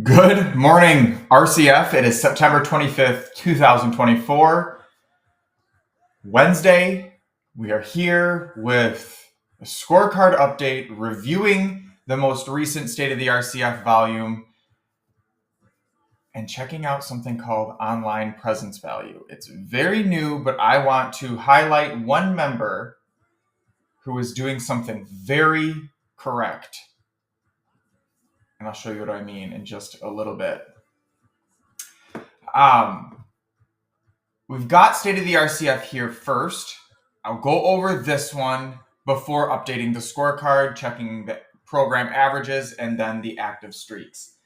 Good morning, RCF. It is September 25th, 2024, Wednesday. We are here with a scorecard update reviewing the most recent State of the RCF volume and checking out something called online presence value. It's very new, but I want to highlight one member who is doing something very correct. And I'll show you what I mean in just a little bit. We've got State of the RCF here first. I'll go over this one before updating the scorecard, checking the program averages, and then the active streaks.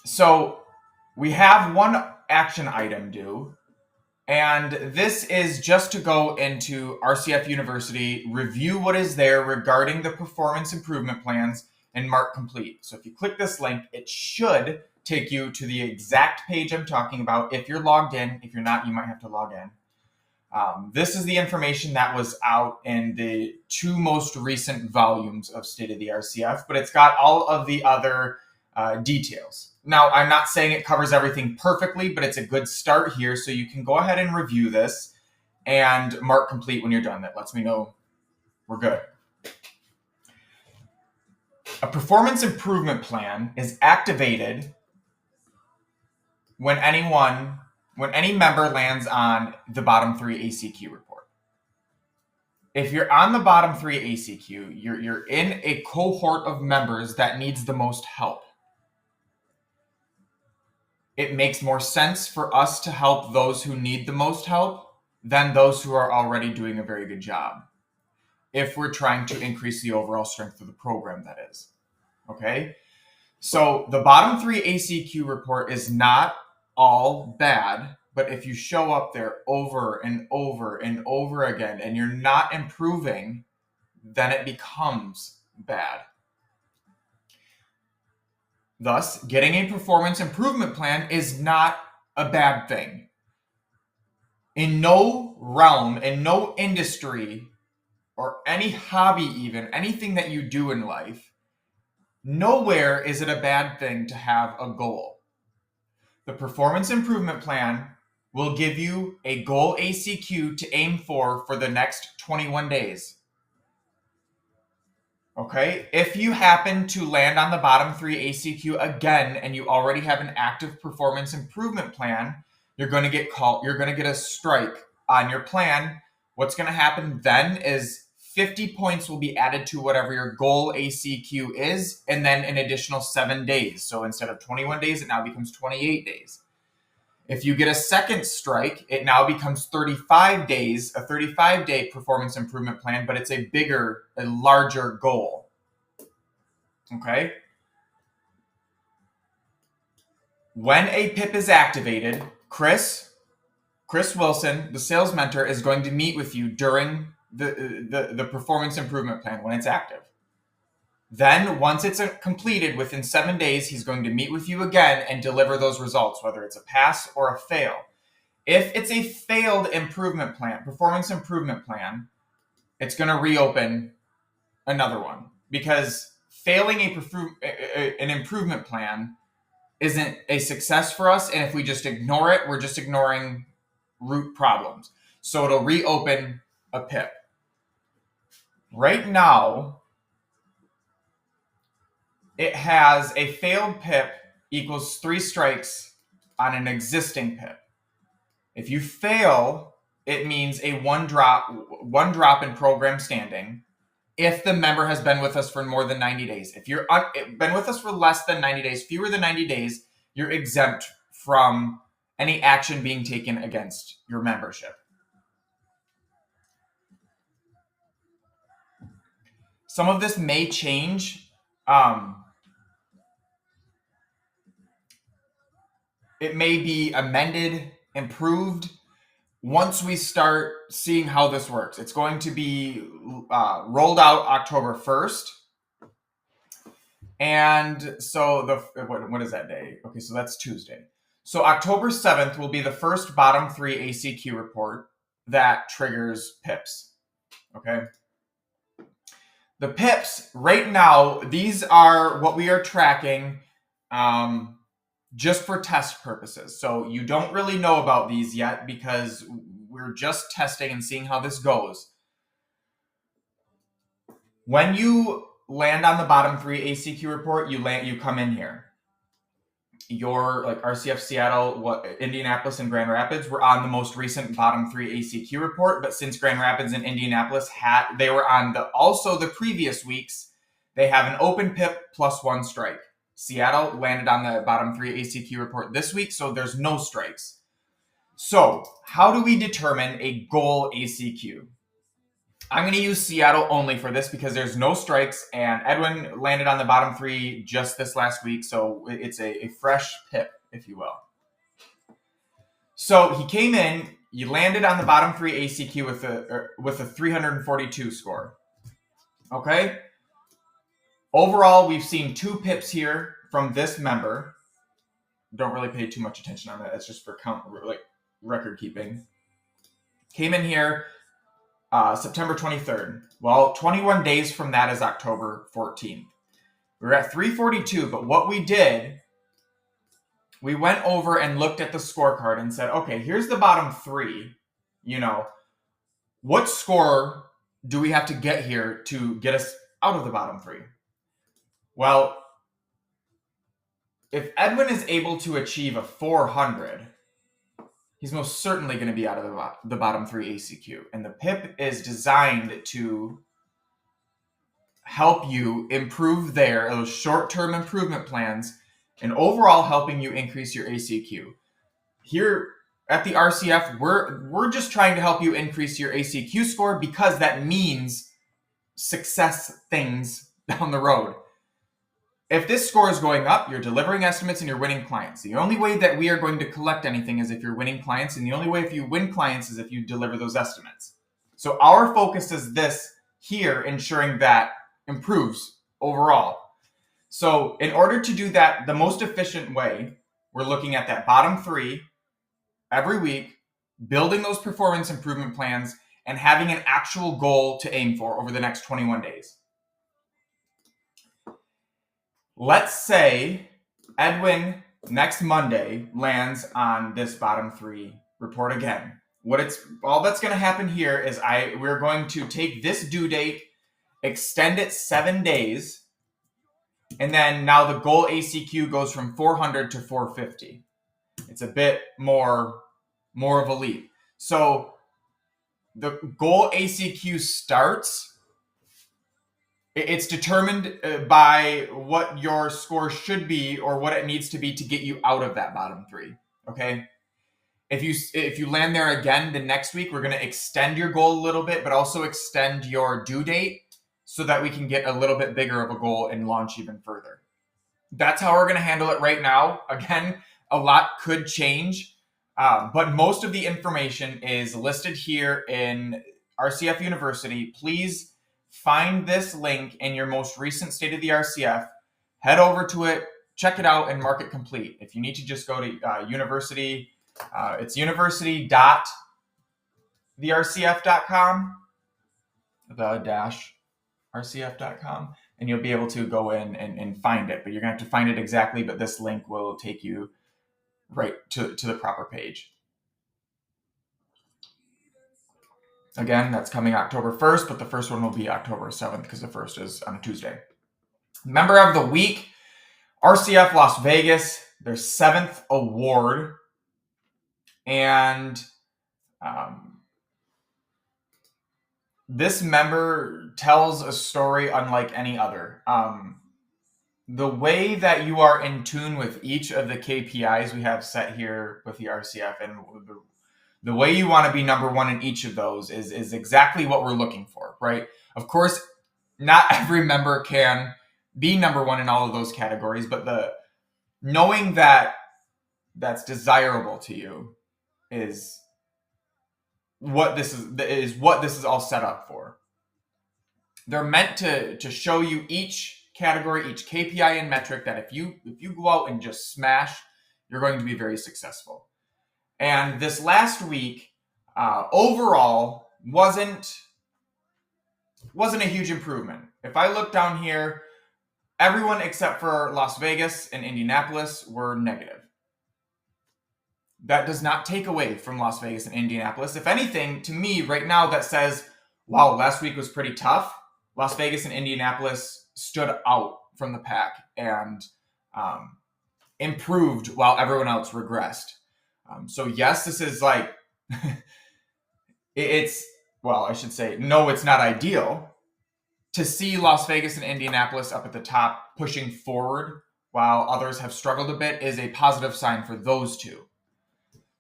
So we have one action item due, and this is just to go into RCF University, review what is there regarding the performance improvement plans, and mark complete. So if you click this link, it should take you to the exact page I'm talking about. If you're logged in, if you're not, you might have to log in. This is the information that was out in the two most recent volumes of State of the RCF, but it's got all of the other details. Now, I'm not saying it covers everything perfectly, but it's a good start here, so you can go ahead and review this and mark complete when you're done. That lets me know we're good. A performance improvement plan is activated when any member lands on the bottom 3 ACQ report. If you're on the bottom 3 ACQ, you're in a cohort of members that needs the most help. It makes more sense for us to help those who need the most help than those who are already doing a very good job, if we're trying to increase the overall strength of the program, that is. Okay? So the bottom 3 ACQ report is not all bad, but if you show up there over and over and over again and you're not improving, then it becomes bad. Thus, getting a performance improvement plan is not a bad thing. In no realm, in no industry, or any hobby even, anything that you do in life, nowhere is it a bad thing to have a goal. The performance improvement plan will give you a goal ACQ to aim for the next 21 days. Okay? If you happen to land on the bottom 3 ACQ again and you already have an active performance improvement plan, you're going to get a strike on your plan. What's going to happen then is 50 points will be added to whatever your goal ACQ is, and then an additional 7 days. So instead of 21 days, it now becomes 28 days. If you get a second strike, it now becomes 35 days, a 35-day performance improvement plan, but it's a larger goal. Okay? When a PIP is activated, Chris Wilson, the sales mentor, is going to meet with you during the performance improvement plan when it's active. Then, once it's completed within 7 days, he's going to meet with you again and deliver those results, whether it's a pass or a fail. If it's a failed improvement plan, performance improvement plan, it's going to reopen another one, because failing an improvement plan isn't a success for us, and if we just ignore it, we're just ignoring root problems. So it'll reopen a PIP. Right now, it has a failed PIP equals 3 strikes on an existing PIP. If you fail, it means a one drop in program standing if the member has been with us for more than 90 days. If you've been with us for less than 90 days, fewer than 90 days, you're exempt from any action being taken against your membership. Some of this may change. It may be amended, improved, once we start seeing how this works. It's going to be rolled out October 1st. And so what is that day? Okay, so that's Tuesday. So October 7th will be the first bottom 3 ACQ report that triggers PIPs. Okay. The pips right now, these are what we are tracking just for test purposes. So you don't really know about these yet because we're just testing and seeing how this goes. When you land on the bottom 3 ACQ report, you come in here. Your like RCF Seattle, Indianapolis, and Grand Rapids were on the most recent bottom 3 ACQ report, but since Grand Rapids and Indianapolis they were on also the previous weeks, they have an open PIP plus 1 strike. Seattle landed on the bottom 3 ACQ report this week, so there's no strikes. So how do we determine a goal ACQ? I'm going to use Seattle only for this because there's no strikes, and Edwin landed on the bottom 3 just this last week, so it's a fresh PIP, if you will. So he came in, you landed on the bottom 3 ACQ with a 342 score. Okay? Overall, we've seen 2 PIPs here from this member. Don't really pay too much attention on that. It's just for record keeping. Came in here September 23rd. Well, 21 days from that is October 14th. We were at 342, but what we did, we went over and looked at the scorecard and said, okay, here's the bottom 3. What score do we have to get here to get us out of the bottom 3? Well, if Edwin is able to achieve a 400, he's most certainly going to be out of the bottom 3 ACQ. And the PIP is designed to help you improve those short-term improvement plans and overall helping you increase your ACQ. Here at the RCF, we're just trying to help you increase your ACQ score because that means success things down the road. If this score is going up, you're delivering estimates and you're winning clients. The only way that we are going to collect anything is if you're winning clients, and the only way if you win clients is if you deliver those estimates. So our focus is this here, ensuring that improves overall. So in order to do that the most efficient way, we're looking at that bottom 3 every week, building those performance improvement plans, and having an actual goal to aim for over the next 21 days. Let's say Edwin next Monday lands on this bottom 3 report again. All that's going to happen here is we're going to take this due date, extend it 7 days, and then now the goal ACQ goes from 400 to 450. It's a bit more of a leap. So the goal ACQ starts. It's determined by what your score should be or what it needs to be to get you out of that bottom 3. Okay. If you land there again the next week, we're going to extend your goal a little bit, but also extend your due date so that we can get a little bit bigger of a goal and launch even further. That's how we're going to handle it right now. Again, a lot could change, but most of the information is listed here in RCF University. Please find this link in your most recent State of the RCF, head over to it, check it out, and mark it complete. If you need to, just go to university. It's university.thercf.com, -rcf.com, and you'll be able to go in and find it. But you're going to have to find it exactly, but this link will take you right to the proper page. Again, that's coming October 1st, but the first one will be October 7th because the first is on a Tuesday. Member of the Week, RCF Las Vegas, their 7th award. And this member tells a story unlike any other. The way that you are in tune with each of the KPIs we have set here with the RCF and the way you want to be number 1 in each of those is exactly what we're looking for, right? Of course, not every member can be number 1 in all of those categories, but knowing that that's desirable to you is what this is all set up for. They're meant to show you each category, each KPI and metric that if you go out and just smash, you're going to be very successful. And this last week, overall, wasn't a huge improvement. If I look down here, everyone except for Las Vegas and Indianapolis were negative. That does not take away from Las Vegas and Indianapolis. If anything, to me right now, that says, wow, last week was pretty tough. Las Vegas and Indianapolis stood out from the pack and improved while everyone else regressed. So yes, this is like, well, I should say, no, it's not ideal. To see Las Vegas and Indianapolis up at the top pushing forward while others have struggled a bit is a positive sign for those two.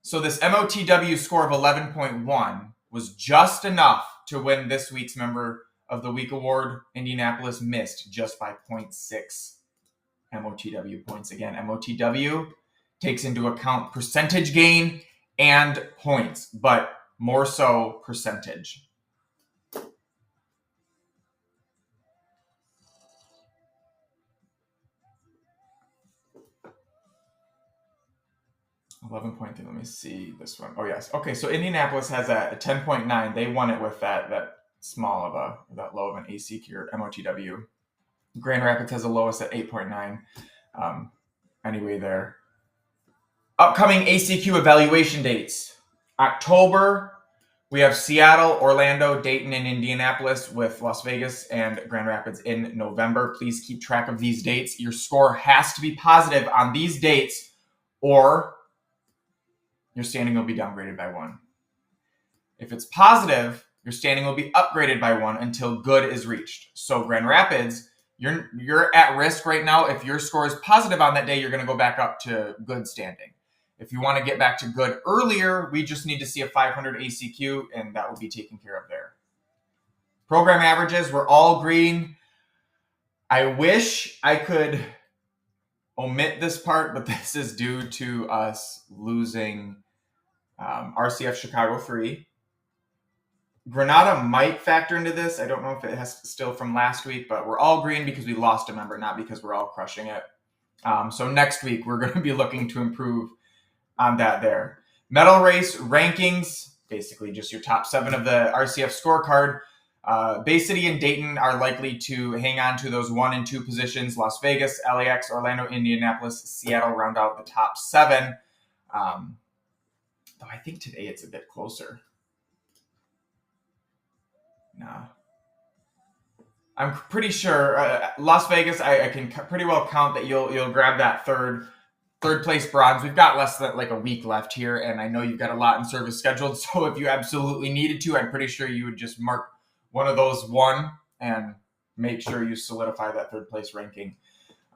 So this MOTW score of 11.1 was just enough to win this week's Member of the Week award. Indianapolis missed just by 0.6 MOTW points. Again, MOTW takes into account percentage gain and points, but more so percentage. Let me see this one. Oh yes. Okay, so Indianapolis has a 10.9. They won it with that small of that low of an ACQ or MOTW. Grand Rapids has the lowest at 8.9. Anyway, there. Upcoming ACQ evaluation dates. October, we have Seattle, Orlando, Dayton, and Indianapolis, with Las Vegas and Grand Rapids in November. Please keep track of these dates. Your score has to be positive on these dates, or your standing will be downgraded by 1. If it's positive, your standing will be upgraded by 1 until good is reached. So Grand Rapids, you're at risk right now. If your score is positive on that day, you're going to go back up to good standing. If you want to get back to good earlier, we just need to see a 500 ACQ, and that will be taken care of there. Program averages, we're all green. I wish I could omit this part, but this is due to us losing RCF Chicago 3. Granada might factor into this. I don't know if it has still from last week, but we're all green because we lost a member, not because we're all crushing it. So next week, we're going to be looking to improve on that there. Medal race rankings, basically just your top 7 of the RCF scorecard. Bay City and Dayton are likely to hang on to those 1 and 2 positions. Las Vegas, LAX, Orlando, Indianapolis, Seattle round out the top 7. Though I think today it's a bit closer. No. I'm pretty sure Las Vegas, I can pretty well count that you'll grab that third place bronze. We've got less than like a week left here, and I know you've got a lot in service scheduled, so if you absolutely needed to, I'm pretty sure you would just mark one of those 1 and make sure you solidify that 3rd place ranking.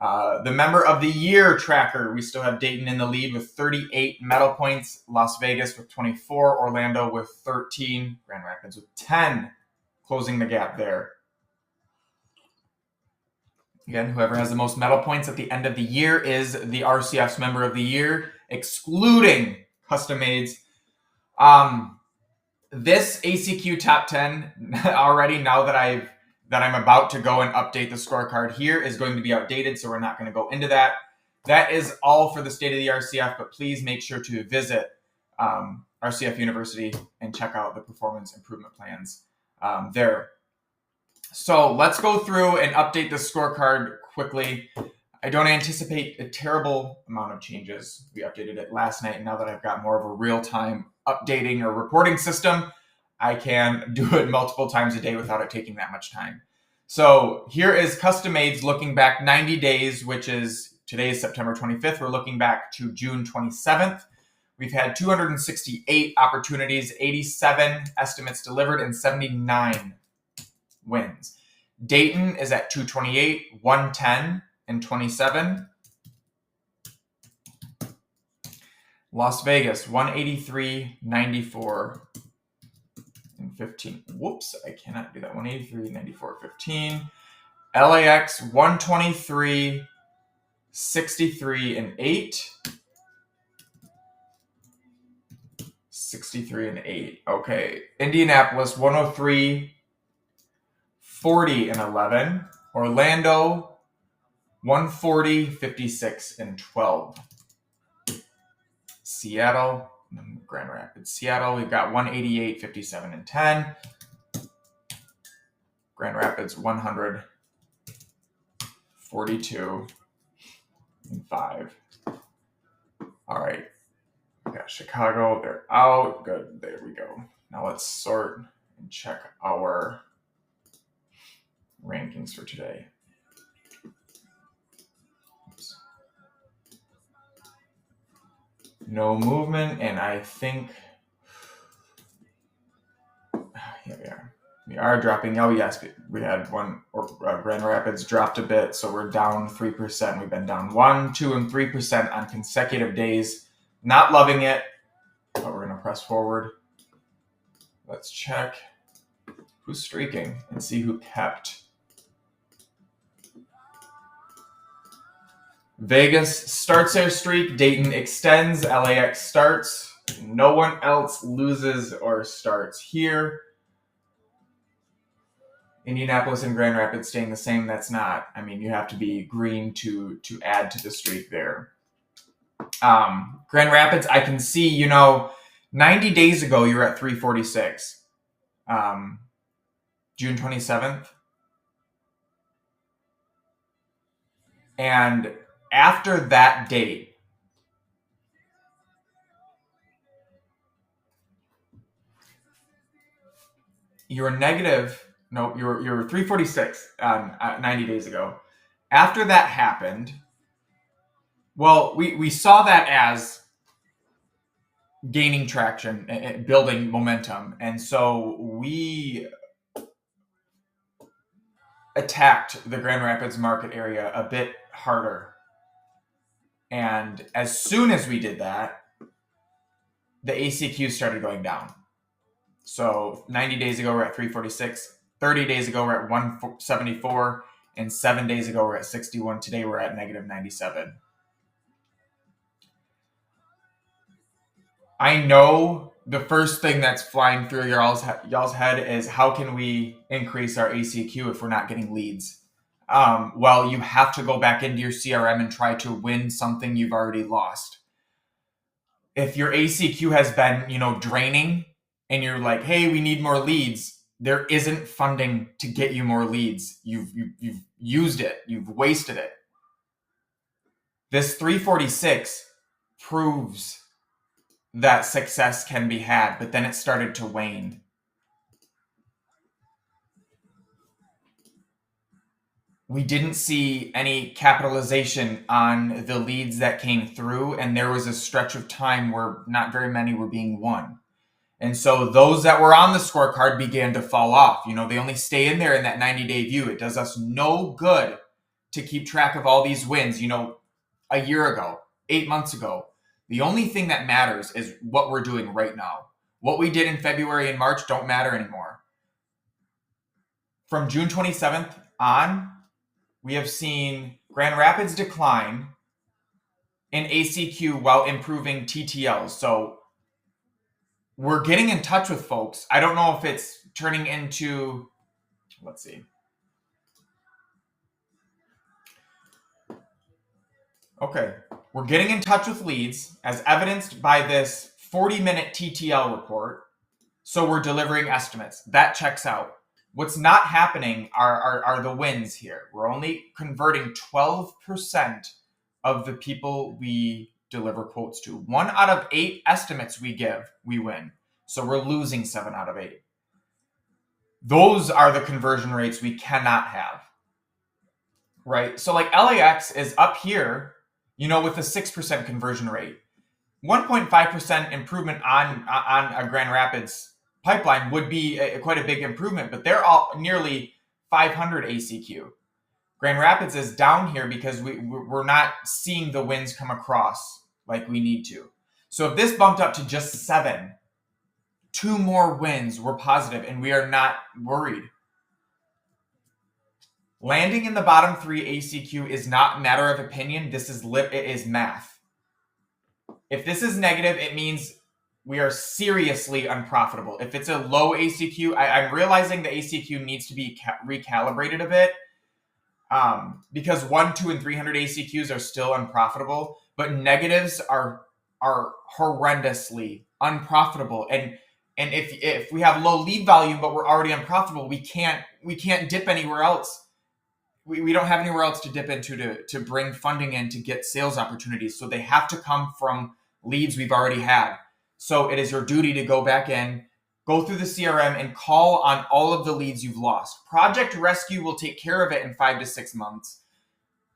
The Member of the Year tracker, we still have Dayton in the lead with 38 medal points, Las Vegas with 24, Orlando with 13, Grand Rapids with 10, closing the gap there. Again, whoever has the most medal points at the end of the year is the RCF's Member of the Year, excluding custom maids. This ACQ top 10 already, now that I'm about to go and update the scorecard here, is going to be outdated, so we're not going to go into that. That is all for the State of the RCF, but please make sure to visit RCF University and check out the performance improvement plans there. So let's go through and update the scorecard quickly. I don't anticipate a terrible amount of changes. We updated it last night, and now that I've got more of a real-time updating or reporting system, I can do it multiple times a day without it taking that much time. So here is custom aids looking back 90 days, which is today is September 25th. We're looking back to June 27th. We've had 268 opportunities, 87 estimates delivered, and 79 wins. Dayton is at 228, 110, and 27. Las Vegas, 183, 94, and 15. Whoops, I cannot do that. 183, 94, 15. LAX, 123, 63, and 8. 63 and 8. Okay. Indianapolis, 103, 40 and 11. Orlando, 140, 56 and 12. Seattle, Grand Rapids, Seattle, we've got 188, 57 and 10. Grand Rapids, 100, 42 and 5. All right. We got Chicago. They're out. Good. There we go. Now let's sort and check our rankings for today. Oops. No movement, and I think here we are dropping. Oh yes, we had one. Grand Rapids dropped a bit, so we're down 3%. We've been down 1%, 2%, and 3% on consecutive days. Not loving it, but we're gonna press forward. Let's check who's streaking and see who kept. Vegas starts their streak. Dayton extends. LAX starts. No one else loses or starts here. Indianapolis and Grand Rapids staying the same. That's not. I mean, you have to be green to add to the streak there. Grand Rapids, I can see, 90 days ago you were at 346. June 27th. And after that date, you're negative. No, you're 346 90 days ago. After that happened, well, we saw that as gaining traction, building momentum. And so we attacked the Grand Rapids market area a bit harder. And as soon as we did that, the ACQ started going down. So 90 days ago, we're at 346. 30 days ago, we're at 174. And 7 days ago, we're at 61. Today, we're at negative 97. I know the first thing that's flying through y'all's head is how can we increase our ACQ if we're not getting leads? Well, you have to go back into your CRM and try to win something you've already lost. If your ACQ has been, draining and you're like, hey, we need more leads, there isn't funding to get you more leads. You've used it. You've wasted it. This 346 proves that success can be had, but then it started to wane. We didn't see any capitalization on the leads that came through, and there was a stretch of time where not very many were being won. And so those that were on the scorecard began to fall off. They only stay in there in that 90-day view. It does us no good to keep track of all these wins, a year ago, 8 months ago. The only thing that matters is what we're doing right now. What we did in February and March don't matter anymore. From June 27th on, we have seen Grand Rapids decline in ACQ while improving TTLs. So we're getting in touch with folks. I don't know if it's turning into, let's see. Okay, we're getting in touch with leads as evidenced by this 40-minute TTL report. So we're delivering estimates. That checks out. What's not happening are the wins here. We're only converting 12% of the people we deliver quotes to. 1 out of 8 estimates we give, we win. So we're losing 7 out of 8. Those are the conversion rates we cannot have, right? So like LAX is up here, with a 6% conversion rate. 1.5% improvement on a Grand Rapids pipeline would be quite a big improvement, but they're all nearly 500 ACQ. Grand Rapids is down here because we're not seeing the wins come across like we need to. So if this bumped up to just 7, 2 more wins, we're positive and we are not worried. Landing in the bottom 3 ACQ is not a matter of opinion. It is math. If this is negative, it means we are seriously unprofitable. If it's a low ACQ, I'm realizing the ACQ needs to be recalibrated a bit because 1, 2, and 300 ACQs are still unprofitable, but negatives are horrendously unprofitable. And if we have low lead volume, but we're already unprofitable, we can't dip anywhere else. we don't have anywhere else to dip into to bring funding in to get sales opportunities. So they have to come from leads we've already had. So it is your duty to go back in, go through the CRM and call on all of the leads you've lost. Project Rescue will take care of it in 5 to 6 months.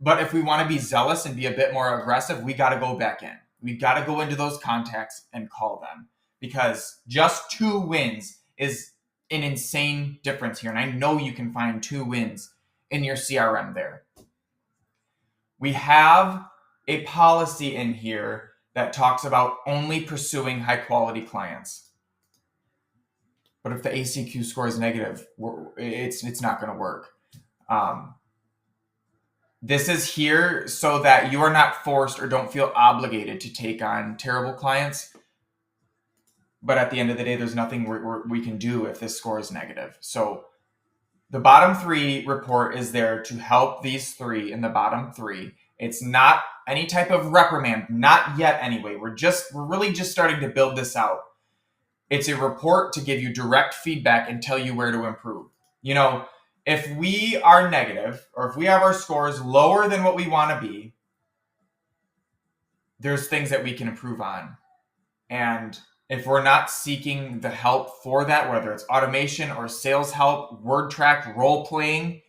But if we want to be zealous and be a bit more aggressive, we got to go back in. We got to go into those contacts and call them, because just 2 wins is an insane difference here. And I know you can find 2 wins in your CRM there. We have a policy in here that talks about only pursuing high quality clients. But if the ACQ score is negative, it's not going to work. This is here so that you are not forced or don't feel obligated to take on terrible clients. But at the end of the day, there's nothing we can do if this score is negative. So the bottom 3 report is there to help these 3 in the bottom 3. It's not any type of reprimand, not yet anyway. We're really just starting to build this out. It's a report to give you direct feedback and tell you where to improve. You know, if we are negative or if we have our scores lower than what we want to be, there's things that we can improve on. And if we're not seeking the help for that, whether it's automation or sales help, word track, role playing,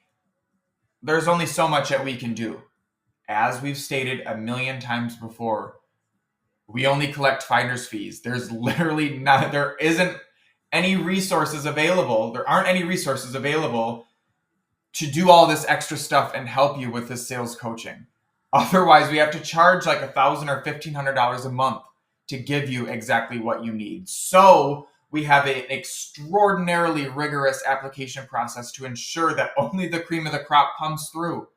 there's only so much that we can do. As we've stated a million times before, we only collect finder's fees. There isn't any resources available. There aren't any resources available to do all this extra stuff and help you with this sales coaching. Otherwise, we have to charge like $1,000 or $1,500 a month to give you exactly what you need. So we have an extraordinarily rigorous application process to ensure that only the cream of the crop comes through.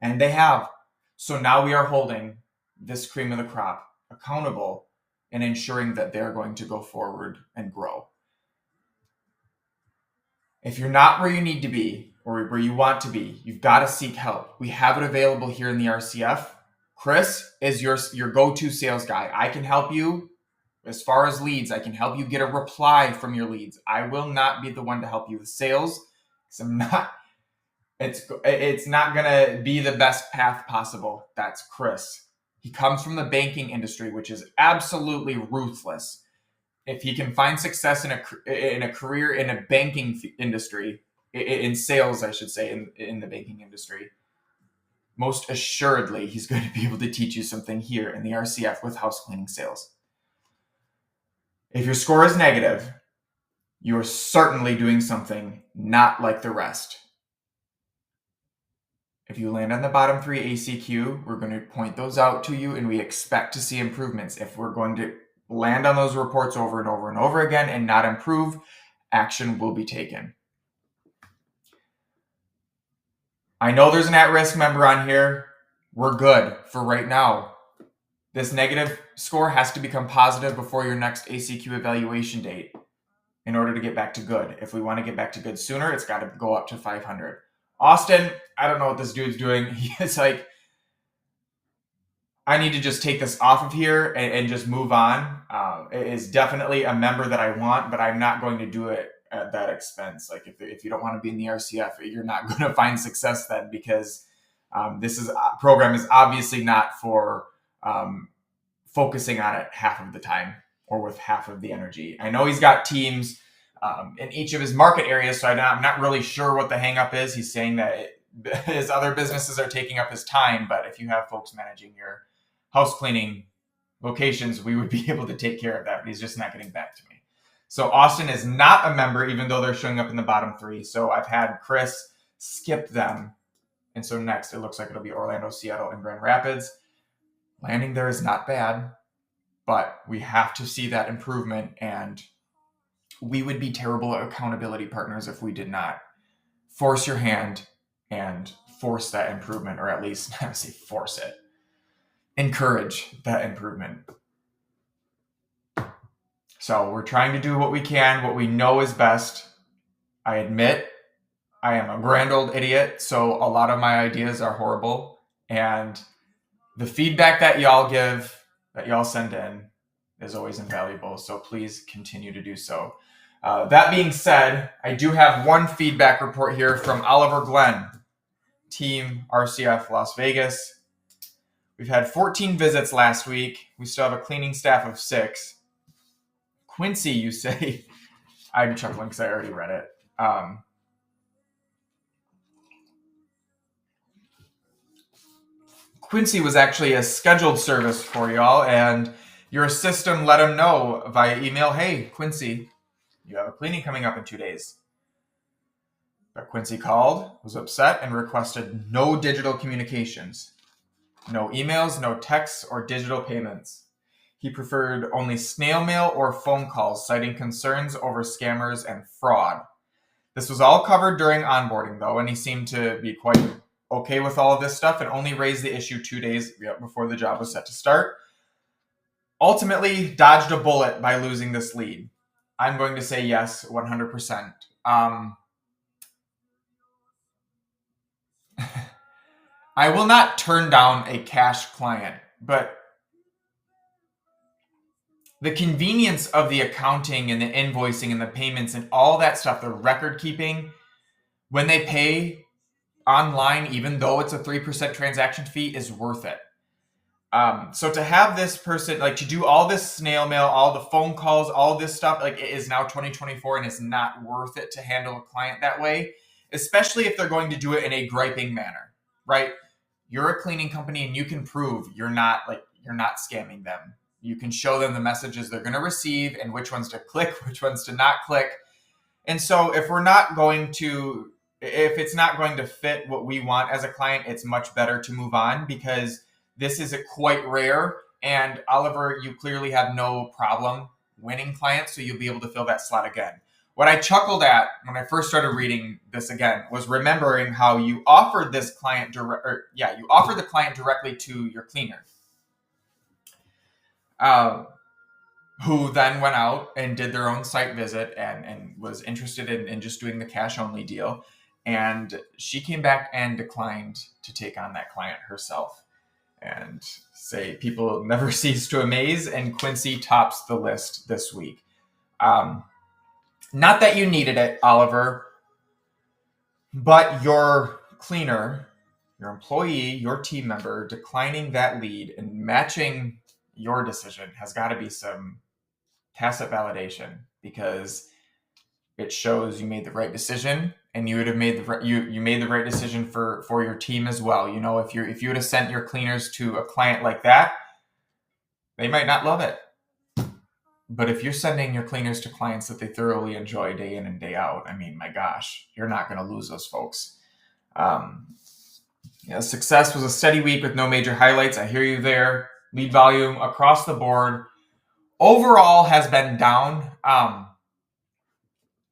And they have. So now we are holding this cream of the crop accountable and ensuring that they're going to go forward and grow. If you're not where you need to be or where you want to be, you've got to seek help. We have it available here in the RCF. Chris is your go-to sales guy. I can help you as far as leads. I can help you get a reply from your leads. I will not be the one to help you with sales, because it's not going to be the best path possible. That's Chris. He comes from the banking industry, which is absolutely ruthless. If he can find success in a career in a banking industry, in sales, I should say, in the banking industry, most assuredly, he's going to be able to teach you something here in the RCF with house cleaning sales. If your score is negative, you are certainly doing something not like the rest. If you land on the bottom 3 ACQ, we're going to point those out to you, and we expect to see improvements. If we're going to land on those reports over and over and over again and not improve, action will be taken. I know there's an at-risk member on here. We're good for right now. This negative score has to become positive before your next ACQ evaluation date in order to get back to good. If we want to get back to good sooner, it's got to go up to 500. Austin, I don't know what this dude's doing. He's like, I need to just take this off of here and just move on. It is definitely a member that I want, but I'm not going to do it at that expense. Like if you don't want to be in the RCF, you're not going to find success then, because this program is obviously not for focusing on it half of the time or with half of the energy. I know he's got teams in each of his market areas, so I'm not really sure what the hang up is. He's saying that his other businesses are taking up his time, but if you have folks managing your house cleaning locations, we would be able to take care of that, but he's just not getting back to me. So Austin is not a member, even though they're showing up in the bottom 3. So I've had Chris skip them. And so next, it looks like it'll be Orlando, Seattle, and Grand Rapids. Landing there is not bad, but we have to see that improvement, and we would be terrible accountability partners if we did not force your hand and force that improvement, or at least not say force it, encourage that improvement. So we're trying to do what we can, what we know is best. I admit I am a grand old idiot, so a lot of my ideas are horrible, and the feedback that y'all give, that y'all send in, is always invaluable. So please continue to do so. That being said, I do have one feedback report here from Oliver Glenn. team, RCF Las Vegas. We've had 14 visits last week. We still have a cleaning staff of 6. Quincy, you say? I'm chuckling because I already read it. Quincy was actually a scheduled service for y'all, and your system let him know via email, hey, Quincy, you have a cleaning coming up in 2 days. But Quincy called, was upset, and requested no digital communications. No emails, no texts, or digital payments. He preferred only snail mail or phone calls, citing concerns over scammers and fraud. This was all covered during onboarding, though, and he seemed to be quite okay with all of this stuff and only raised the issue 2 days before the job was set to start. Ultimately, dodged a bullet by losing this lead. I'm going to say yes, 100%. I will not turn down a cash client, but the convenience of the accounting and the invoicing and the payments and all that stuff, the record keeping, when they pay online, even though it's a 3% transaction fee, is worth it. So to have this person, like, to do all this snail mail, all the phone calls, all this stuff, like, it is now 2024 and it's not worth it to handle a client that way, especially if they're going to do it in a griping manner, right? You're a cleaning company and you can prove you're not scamming them. You can show them the messages they're going to receive and which ones to click, which ones to not click. And so if it's not going to fit what we want as a client, it's much better to move on, because this is quite rare. And Oliver, you clearly have no problem winning clients, so you'll be able to fill that slot again. What I chuckled at when I first started reading this again was remembering how you offered this client you offered the client directly to your cleaner, who then went out and did their own site visit and was interested in just doing the cash only deal. And she came back and declined to take on that client herself. And say people never cease to amaze, and Quincy tops the list this week. Not that you needed it, Oliver, but your cleaner, your employee, your team member declining that lead and matching your decision has got to be some tacit validation, because it shows you made the right decision, and you would have made you made the right decision for your team as well. You know, if you would have sent your cleaners to a client like that, they might not love it. But if you're sending your cleaners to clients that they thoroughly enjoy day in and day out, I mean, my gosh, you're not going to lose those folks. Success was a steady week with no major highlights. I hear you there. Lead volume across the board overall has been down.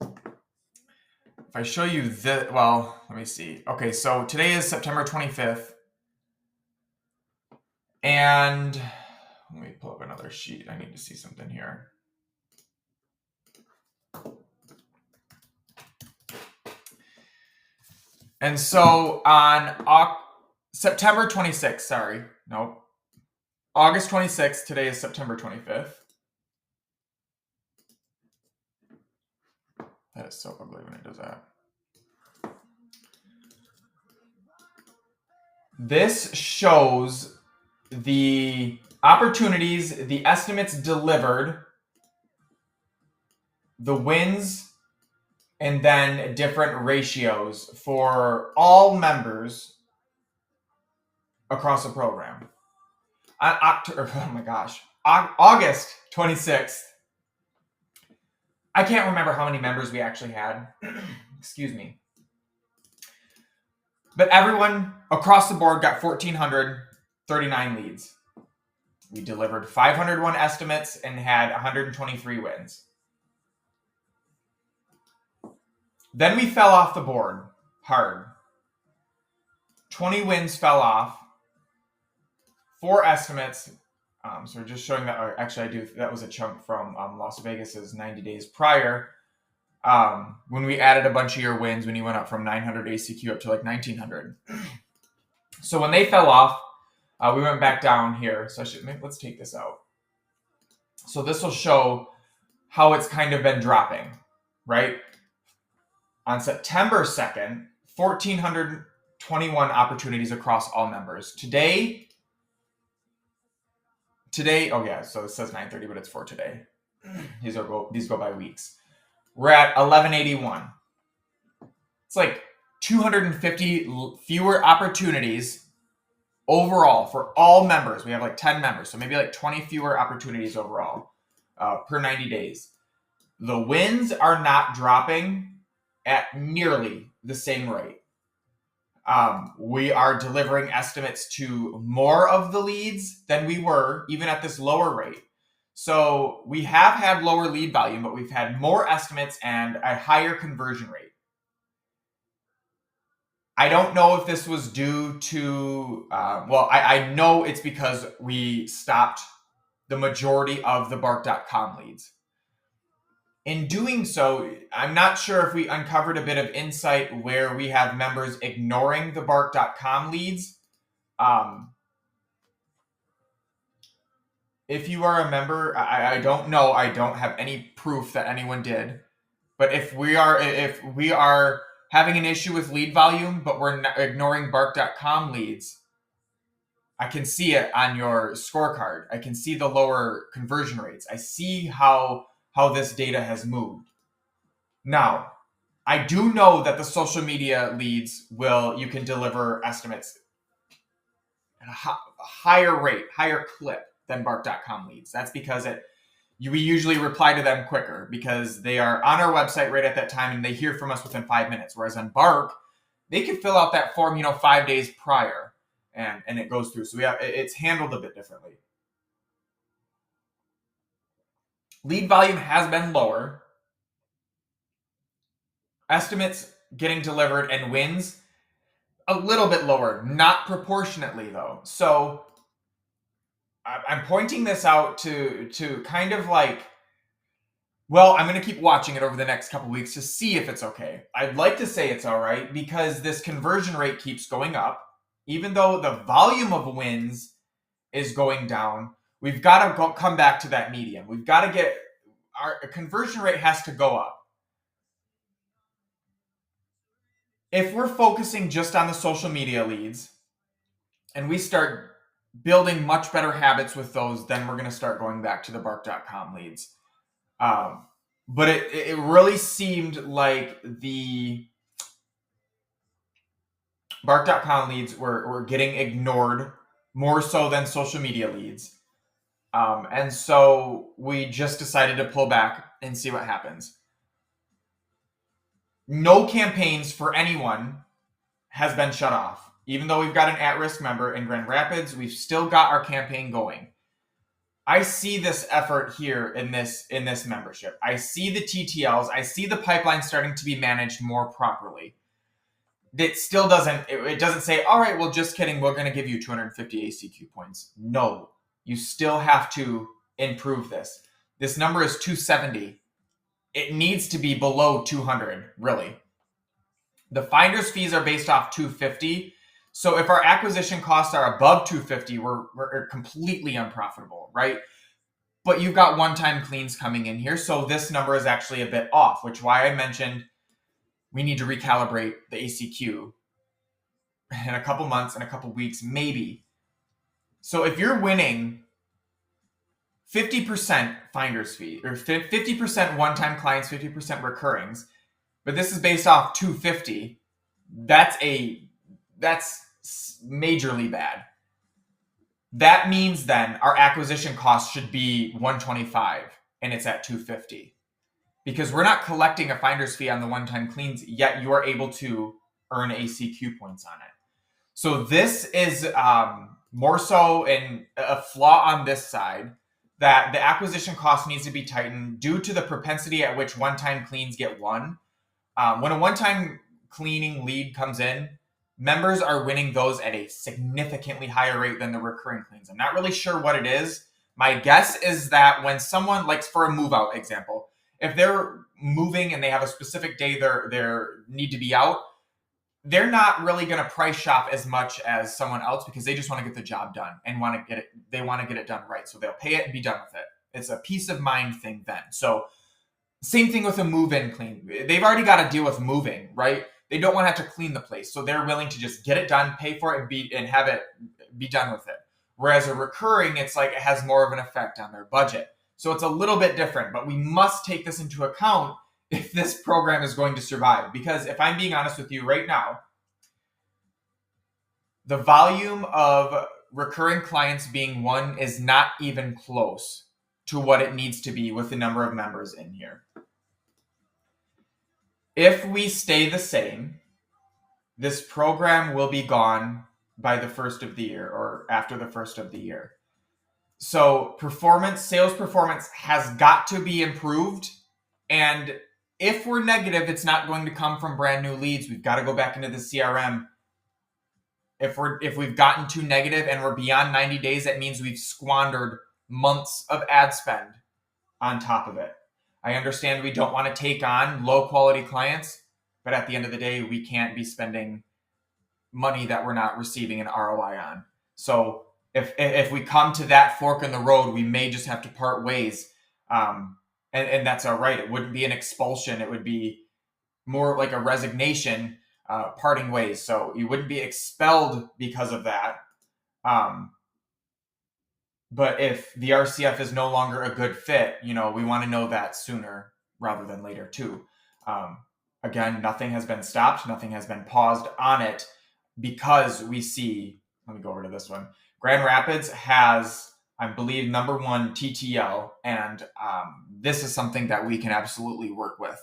If I show you this, well, let me see. Okay, so today is September 25th. And let me pull up another sheet. I need to see something here. And so on September 26th, August 26th, today is September 25th. That is so ugly when it does that. This shows the opportunities, the estimates delivered, the wins, and then different ratios for all members across the program. On August 26th, I can't remember how many members we actually had. Excuse me. But everyone across the board got 1,439 leads. We delivered 501 estimates and had 123 wins. Then we fell off the board hard. 20 wins fell off. 4 estimates. So we're just showing that. That was a chunk from Las Vegas's 90 days prior. When we added a bunch of your wins, when you went up from 900 ACQ up to like 1,900. So when they fell off, we went back down here. So let's take this out. So this will show how it's kind of been dropping, right? On September 2nd, 1,429 21 opportunities across all members. Today, oh yeah, so it says 9:30, but it's for today. These go by weeks. We're at 1181. It's like 250 fewer opportunities overall for all members. We have like 10 members, so maybe like 20 fewer opportunities overall per 90 days. The wins are not dropping at nearly the same rate. We are delivering estimates to more of the leads than we were even at this lower rate. So we have had lower lead volume, but we've had more estimates and a higher conversion rate. I don't know if this was due to, I know it's because we stopped the majority of the Bark.com leads. In doing so, I'm not sure if we uncovered a bit of insight where we have members ignoring the Bark.com leads. If you are a member, I don't know. I don't have any proof that anyone did. But if we are having an issue with lead volume, but we're ignoring Bark.com leads, I can see it on your scorecard. I can see the lower conversion rates. I see how this data has moved. Now, I do know that the social media leads you can deliver estimates at a higher rate, higher clip than Bark.com leads. That's because we usually reply to them quicker because they are on our website right at that time and they hear from us within 5 minutes. Whereas on Bark, they can fill out that form, 5 days prior and it goes through. So it's handled a bit differently. Lead volume has been lower. Estimates getting delivered and wins a little bit lower, not proportionately though. So I'm pointing this out to kind of like, I'm going to keep watching it over the next couple weeks to see if it's okay. I'd like to say it's all right because this conversion rate keeps going up. Even though the volume of wins is going down, we've got to come back to that median. We've got to get our conversion rate has to go up. If we're focusing just on the social media leads and we start building much better habits with those, then we're going to start going back to the Bark.com leads. But it really seemed like the Bark.com leads were getting ignored more so than social media leads. And so we just decided to pull back and see what happens. No campaigns for anyone has been shut off. Even though we've got an at-risk member in Grand Rapids, we've still got our campaign going. I see this effort here in this membership. I see the TTLs. I see the pipeline starting to be managed more properly. It still doesn't say, all right, well, just kidding. We're going to give you 250 ACQ points. No, you still have to improve this. This number is 270. It needs to be below 200, really. The finder's fees are based off 250. So if our acquisition costs are above 250, we're completely unprofitable, right? But you've got one-time cleans coming in here. So this number is actually a bit off, which is why I mentioned we need to recalibrate the ACQ in a couple months, in a couple weeks, maybe. So if you're winning 50% finder's fee, or 50% one-time clients, 50% recurrings, but this is based off 250, that's majorly bad. That means then our acquisition cost should be 125 and it's at 250 because we're not collecting a finder's fee on the one-time cleans, yet you are able to earn ACQ points on it. So this is more so a flaw on this side, that the acquisition cost needs to be tightened due to the propensity at which one-time cleans get won. When a one-time cleaning lead comes in, members are winning those at a significantly higher rate than the recurring cleans. I'm not really sure what it is. My guess is that when someone, like for a move out example, if they're moving and they have a specific day they need to be out, they're not really going to price shop as much as someone else because they just want to get the job done and they want to get it done right. So they'll pay it and be done with it. It's a peace of mind thing then. So same thing with a move-in clean. They've already got to deal with moving, right? they don't want to have to clean the place. So they're willing to just get it done, pay for it, and have it be done with it. Whereas a recurring, it's like it has more of an effect on their budget. So it's a little bit different, but we must take this into account if this program is going to survive. Because if I'm being honest with you right now, the volume of recurring clients being one is not even close to what it needs to be with the number of members in here. If we stay the same, this program will be gone by the first of the year or after the first of the year. So sales performance has got to be improved. And if we're negative, it's not going to come from brand new leads. We've got to go back into the CRM. If we've gotten too negative and we're beyond 90 days, that means we've squandered months of ad spend on top of it. I understand we don't want to take on low quality clients, but at the end of the day, we can't be spending money that we're not receiving an ROI on. So if we come to that fork in the road, we may just have to part ways. And that's all right. It wouldn't be an expulsion. It would be more like a resignation, parting ways. So you wouldn't be expelled because of that. But if the RCF is no longer a good fit, we want to know that sooner rather than later too. Again, nothing has been stopped. Nothing has been paused on it because we see, let me go over to this one. Grand Rapids has, I believe, number one TTL, and this is something that we can absolutely work with.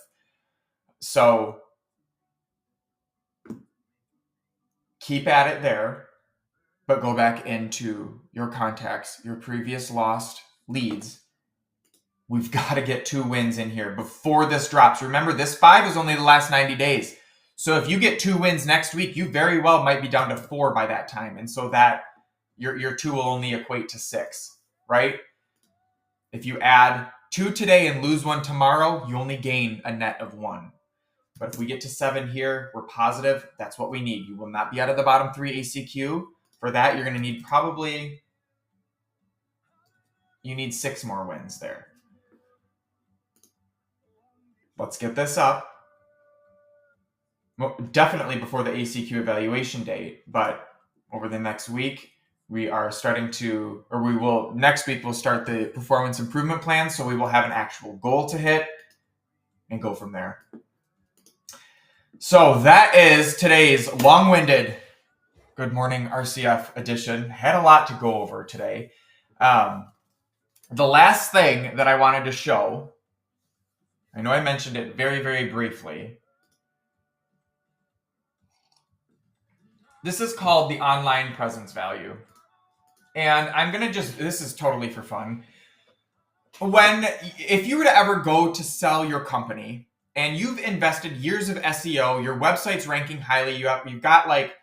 So keep at it there, but go back into your contacts, your previous lost leads. We've got to get 2 wins in here before this drops. Remember, this 5 is only the last 90 days. So if you get 2 wins next week, you very well might be down to 4 by that time. And so that your 2 will only equate to 6, right? If you add 2 today and lose 1 tomorrow, you only gain a net of 1. But if we get to 7 here, we're positive. That's what we need. You will not be out of the bottom 3 ACQ. For that, you're going to need you need 6 more wins there. Let's get this up. Well, definitely before the ACQ evaluation date, but over the next week, next week we'll start the performance improvement plan. So we will have an actual goal to hit and go from there. So that is today's long-winded Good Morning RCF edition. Had a lot to go over today. The last thing that I wanted to show, I know I mentioned it very, very briefly. This is called the online presence value. And I'm going to this is totally for fun. If you were to ever go to sell your company and you've invested years of SEO, your website's ranking highly, you've got like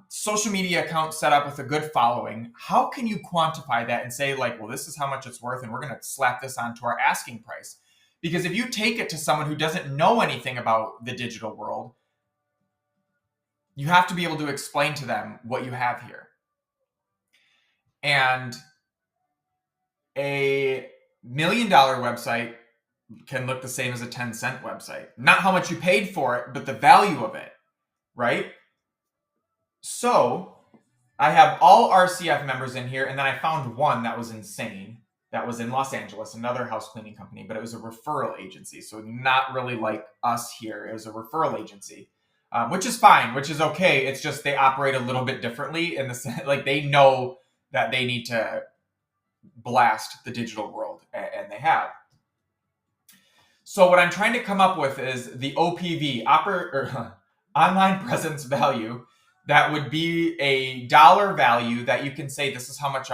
social media accounts set up with a good following, how can you quantify that and say like, well, this is how much it's worth and we're going to slap this onto our asking price? Because if you take it to someone who doesn't know anything about the digital world, you have to be able to explain to them what you have here. And a $1 million website can look the same as a 10-cent website. Not how much you paid for it, but the value of it, right? So I have all RCF members in here, and then I found one that was insane. That was in Los Angeles, another house cleaning company, but it was a referral agency. So not really like us here. It was a referral agency, which is fine, which is okay. It's just they operate a little bit differently in the sense, like they know that they need to blast the digital world, and they have. So what I'm trying to come up with is the OPV, online presence value, that would be a dollar value that you can say this is how much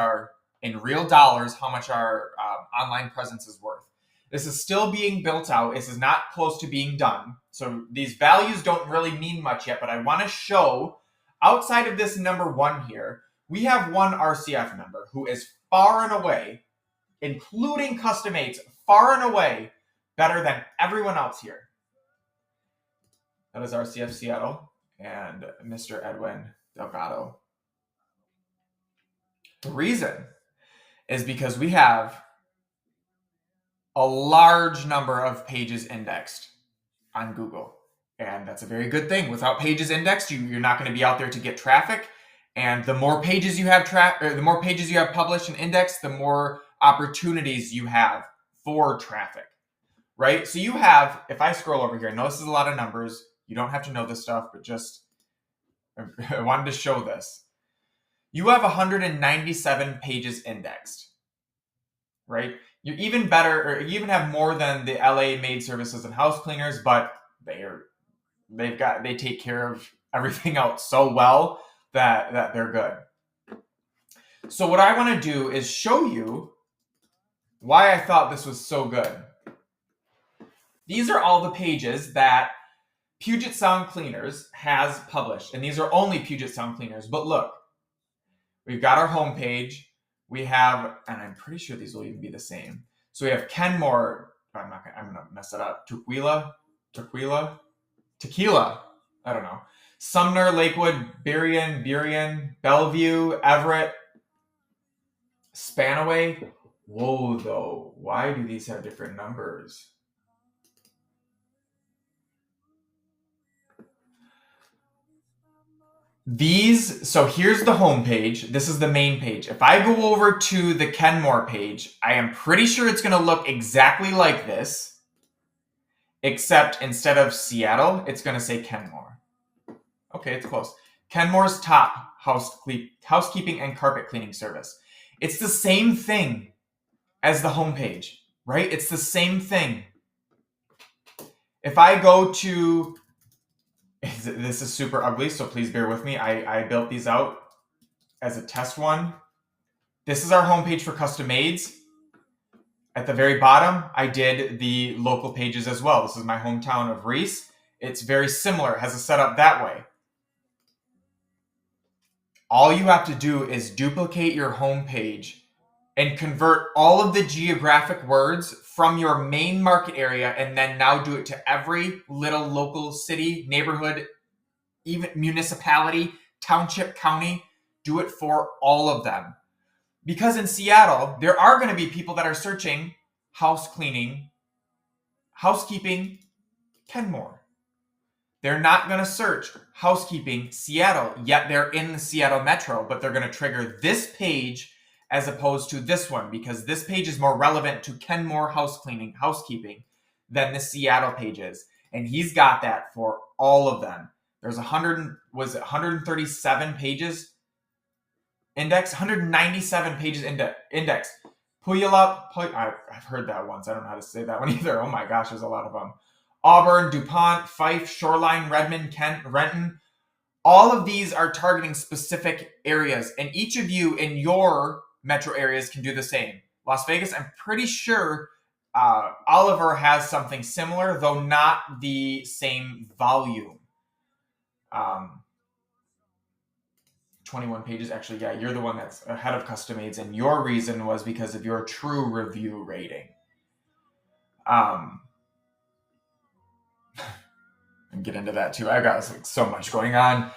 in real dollars, how much our online presence is worth. This is still being built out. This is not close to being done. So these values don't really mean much yet, but I want to show outside of this number 1 here, we have one RCF member who is far and away, including custom aids, far and away better than everyone else here. That is RCF Seattle and Mr. Edwin Delgado. The reason is because we have a large number of pages indexed on Google. And that's a very good thing. Without pages indexed, you're not going to be out there to get traffic. And the more pages you have the more pages you have published and indexed, the more opportunities you have for traffic, right? So you have, if I scroll over here, I know this is a lot of numbers. You don't have to know this stuff, but just I wanted to show this. You have 197 pages indexed, right? You're even better, or you even have more than the LA maid services and house cleaners, but they take care of everything else so well that they're good. So what I want to do is show you why I thought this was so good. These are all the pages that Puget Sound Cleaners has published, and these are only Puget Sound Cleaners. But look, we've got our homepage. We have, and I'm pretty sure these will even be the same. So we have Kenmore. I'm gonna mess it up. Tequila. I don't know. Sumner, Lakewood, Burien, Bellevue, Everett, Spanaway. Whoa, though. Why do these have different numbers? So here's the home page. This is the main page. If I go over to the Kenmore page, I am pretty sure it's going to look exactly like this, except instead of Seattle, it's going to say Kenmore. Okay, it's close. Kenmore's top housekeeping and carpet cleaning service. It's the same thing as the homepage, right? It's the same thing. If I go to, this is super ugly, so please bear with me. I built these out as a test one. This is our homepage for custom maids. At the very bottom, I did the local pages as well. This is my hometown of Reese. It's very similar. It has a setup that way. All you have to do is duplicate your homepage and convert all of the geographic words from your main market area, and then now do it to every little local city, neighborhood, even municipality, township, county. Do it for all of them. Because in Seattle, there are going to be people that are searching house cleaning, housekeeping, Kenmore. They're not going to search housekeeping Seattle, yet they're in the Seattle metro, but they're going to trigger this page as opposed to this one, because this page is more relevant to Kenmore housekeeping than the Seattle page is. And he's got that for all of them. There's 137 pages index, 197 pages index. Puyallup, I've heard that once. I don't know how to say that one either. Oh my gosh, there's a lot of them. Auburn, DuPont, Fife, Shoreline, Redmond, Kent, Renton. All of these are targeting specific areas, and each of you in your metro areas can do the same. Las Vegas, I'm pretty sure Oliver has something similar, though not the same volume. 21 pages. Actually, yeah, you're the one that's ahead of custom aids, and your reason was because of your true review rating. And get into that too. I've got so much going on.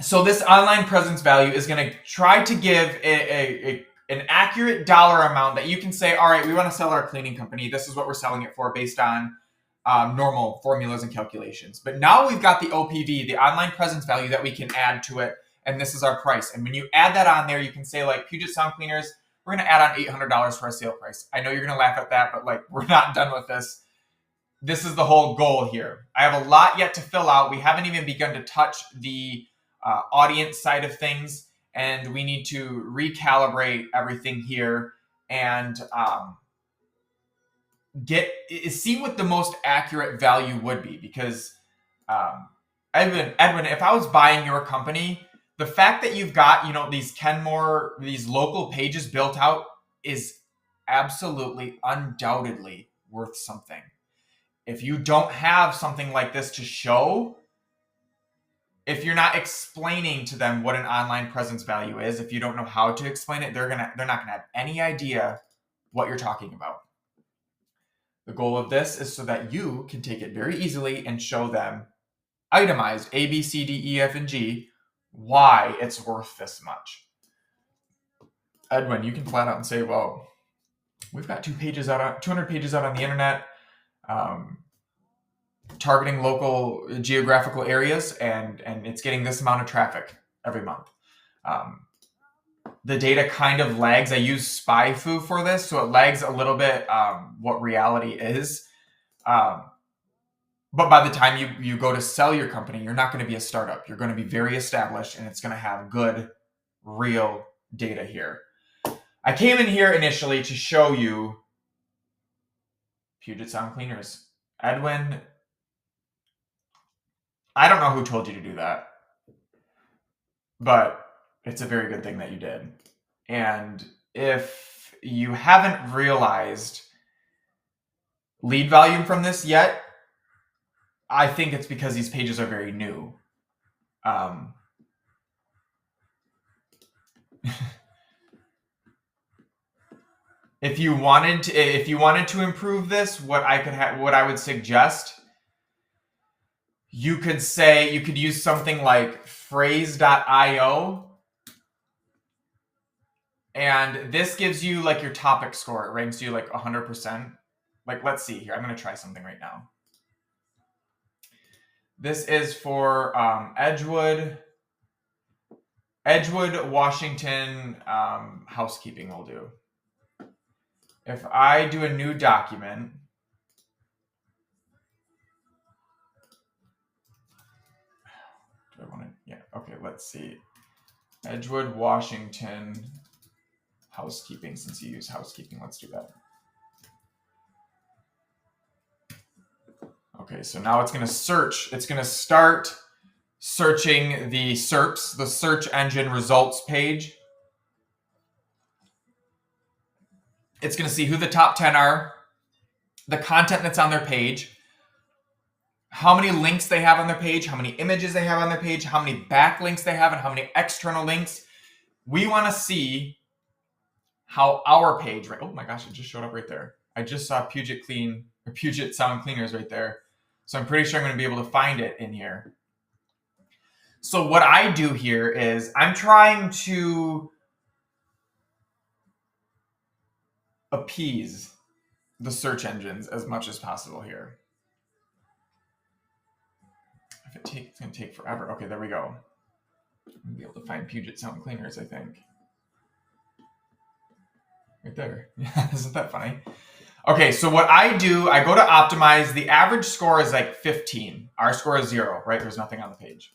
So this online presence value is going to try to give an accurate dollar amount that you can say, all right, we want to sell our cleaning company. This is what we're selling it for based on normal formulas and calculations. But now we've got the OPV, the online presence value, that we can add to it. And this is our price. And when you add that on there, you can say, like, Puget Sound Cleaners, we're going to add on $800 for our sale price. I know you're going to laugh at that, but like, we're not done with this. This is the whole goal here. I have a lot yet to fill out. We haven't even begun to touch the audience side of things, and we need to recalibrate everything here and see what the most accurate value would be. Because Edwin, if I was buying your company, the fact that you've got these Kenmore, these local pages built out is absolutely, undoubtedly worth something. If you don't have something like this to show, if you're not explaining to them what an online presence value is, if you don't know how to explain it, they're not gonna have any idea what you're talking about. The goal of this is so that you can take it very easily and show them itemized A, B, C, D, E, F, and G why it's worth this much. Edwin, you can flat out and say, well, we've got 200 pages out on the internet. targeting local geographical areas, and it's getting this amount of traffic every month. The data kind of lags. I use SpyFu for this, so it lags a little bit what reality is. But by the time you go to sell your company, you're not going to be a startup. You're going to be very established, and it's going to have good, real data here. I came in here initially to show you Puget Sound Cleaners. Edwin, I don't know who told you to do that, but it's a very good thing that you did. And if you haven't realized lead volume from this yet, I think it's because these pages are very new. If you wanted to improve this, what I would suggest, you could use something like phrase.io, and this gives you like your topic score. It ranks you like 100%. Like, let's see here. I'm going to try something right now. This is for Edgewood, Washington, housekeeping will do. If I do a new document, do I want to, yeah, okay, let's see. Edgewood, Washington, housekeeping, since you use housekeeping, let's do that. Okay, so now it's going to search. It's going to start searching the SERPs, the search engine results page. It's going to see who the top 10 are, the content that's on their page, how many links they have on their page, how many images they have on their page, how many backlinks they have, and how many external links. We want to see how our page, right? Oh my gosh, it just showed up right there. I just saw Puget Sound Cleaners right there. So I'm pretty sure I'm going to be able to find it in here. So what I do here is I'm trying to appease the search engines as much as possible here. If it's going to take forever. Okay, there we go. I'm going to be able to find Puget Sound Cleaners, I think. Right there. Yeah, isn't that funny? Okay, so what I do, I go to optimize. The average score is like 15. Our score is 0, right? There's nothing on the page.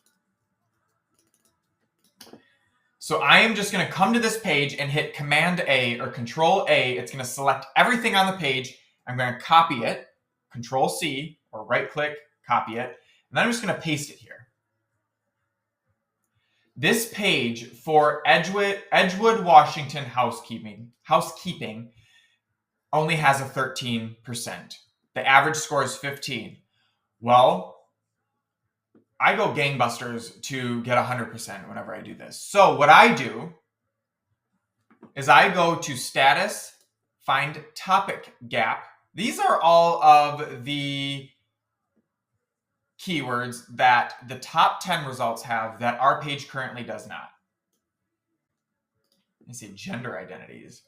So I am just going to come to this page and hit Command A or Control A. It's going to select everything on the page. I'm going to copy it, Control C, or right click, copy it. And then I'm just going to paste it here. This page for Edgewood, Washington housekeeping only has a 13%. The average score is 15. Well, I go gangbusters to get 100% whenever I do this. So what I do is I go to status, find topic gap. These are all of the keywords that the top 10 results have that our page currently does not. Let me see, gender identities.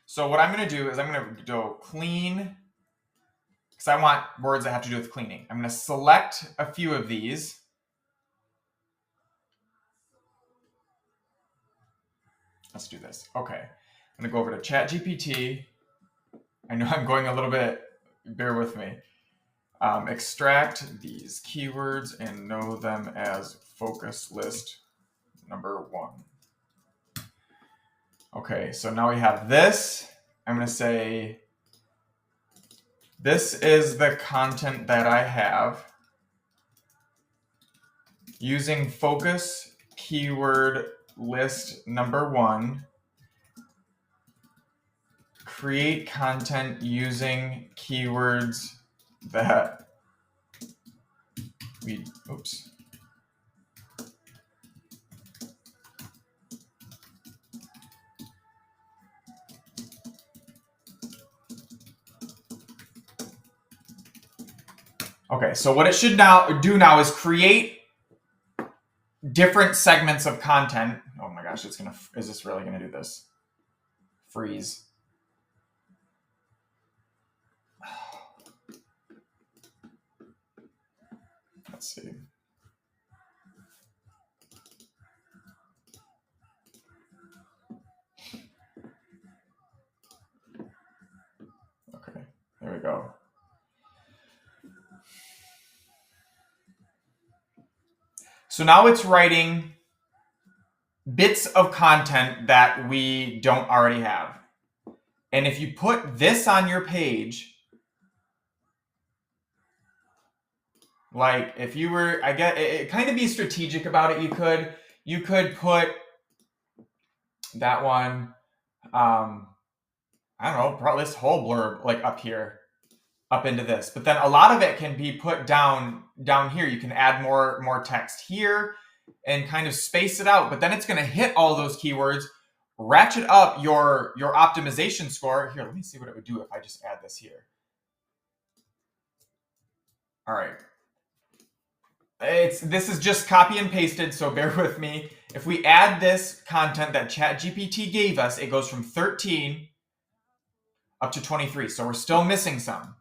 So what I'm going to do is I'm going to go clean, because I want words that have to do with cleaning. I'm going to select a few of these. Let's do this. Okay. I'm going to go over to ChatGPT. I know I'm going a little bit, bear with me. Extract these keywords and know them as focus list number 1. Okay, so now we have this. I'm going to say, this is the content that I have using focus keyword list number 1. Create content using keywords that we, oops. Okay, so what it should do now is create different segments of content. Oh my gosh, is this really gonna do this? Freeze. Let's see. Okay, there we go. So now it's writing bits of content that we don't already have. And if you put this on your page, like if you were, I get it, kind of be strategic about it. You could put that one, I don't know, probably this whole blurb like up here, up into this. But then a lot of it can be put down here. You can add more text here and kind of space it out. But then it's going to hit all those keywords, ratchet up your optimization score. Here, let me see what it would do if I just add this here. All right. This is just copy and pasted, so bear with me. If we add this content that ChatGPT gave us, it goes from 13 up to 23. So we're still missing some.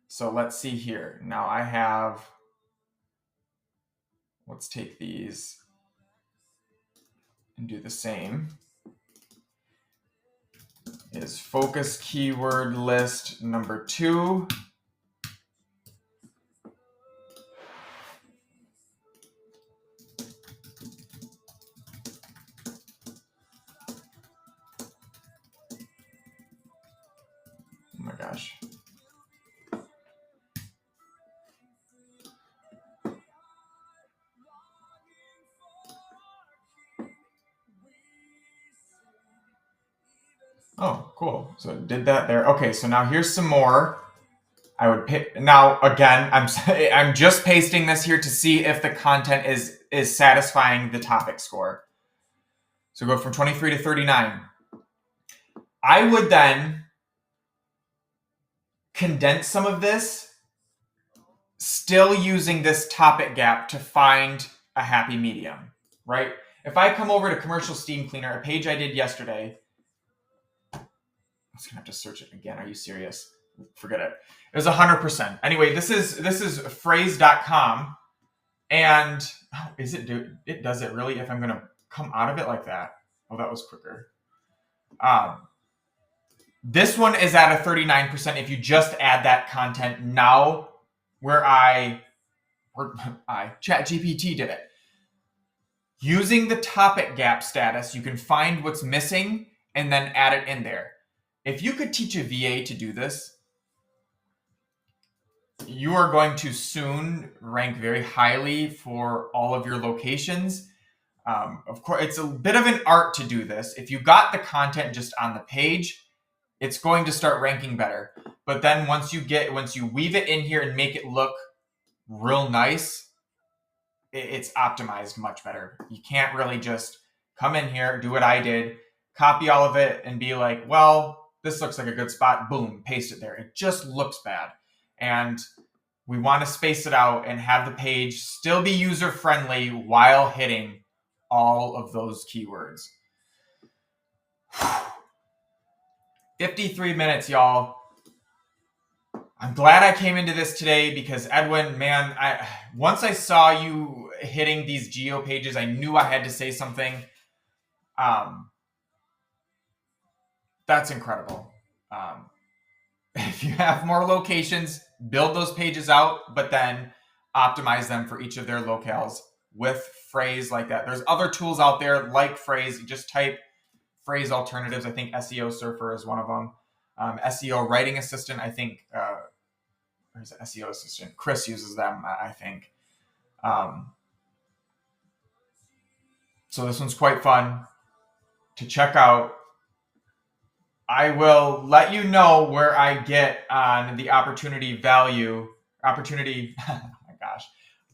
So let's see here. Now I have, let's take these and do the same. Is focus keyword list number 2. Oh my gosh. Oh, cool. So it did that there. Okay, so now here's some more. I would pick, now again, I'm just pasting this here to see if the content is satisfying the topic score. So go from 23 to 39. I would then condense some of this, still using this topic gap to find a happy medium, right? If I come over to commercial steam cleaner, a page I did yesterday, I was gonna have to search it again. Are you serious? Forget it. It was 100%. Anyway, this is phrase.com, and it does it really if I'm gonna come out of it like that? Oh, that was quicker. This one is at a 39% if you just add that content now, where ChatGPT did it. Using the topic gap status, you can find what's missing and then add it in there. If you could teach a VA to do this, you are going to soon rank very highly for all of your locations. Of course, it's a bit of an art to do this. If you got the content just on the page, it's going to start ranking better. But then once you weave it in here and make it look real nice, it's optimized much better. You can't really just come in here, do what I did, copy all of it and be like, well, this looks like a good spot, boom, paste it there. It just looks bad. And we want to space it out and have the page still be user-friendly while hitting all of those keywords. 53 minutes, y'all. I'm glad I came into this today because Edwin, man, once I saw you hitting these geo pages, I knew I had to say something. That's incredible. If you have more locations, build those pages out, but then optimize them for each of their locales with phrase like that. There's other tools out there like phrase. You just type phrase alternatives. I think SEO Surfer is one of them. SEO Writing Assistant, I think. Where's the SEO Assistant? Chris uses them, I think. So this one's quite fun to check out. I will let you know where I get on the opportunity, oh my gosh,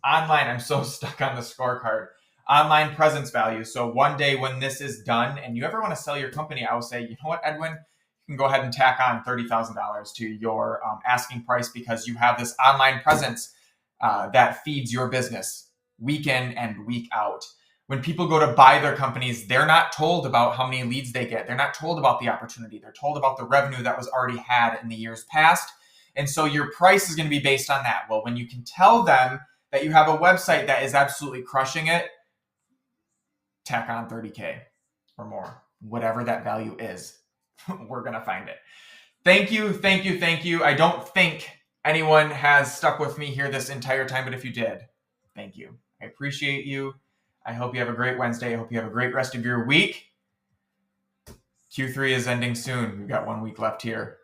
online, I'm so stuck on the scorecard, online presence value. So one day when this is done and you ever want to sell your company, I will say, you know what, Edwin, you can go ahead and tack on $30,000 to your asking price because you have this online presence that feeds your business week in and week out. When people go to buy their companies, they're not told about how many leads they get. They're not told about the opportunity. They're told about the revenue that was already had in the years past. And so your price is going to be based on that. Well, when you can tell them that you have a website that is absolutely crushing it, tack on 30K or more, whatever that value is. We're going to find it. Thank you, thank you, thank you. I don't think anyone has stuck with me here this entire time, but if you did, thank you. I appreciate you. I hope you have a great Wednesday. I hope you have a great rest of your week. Q3 is ending soon. We've got 1 week left here.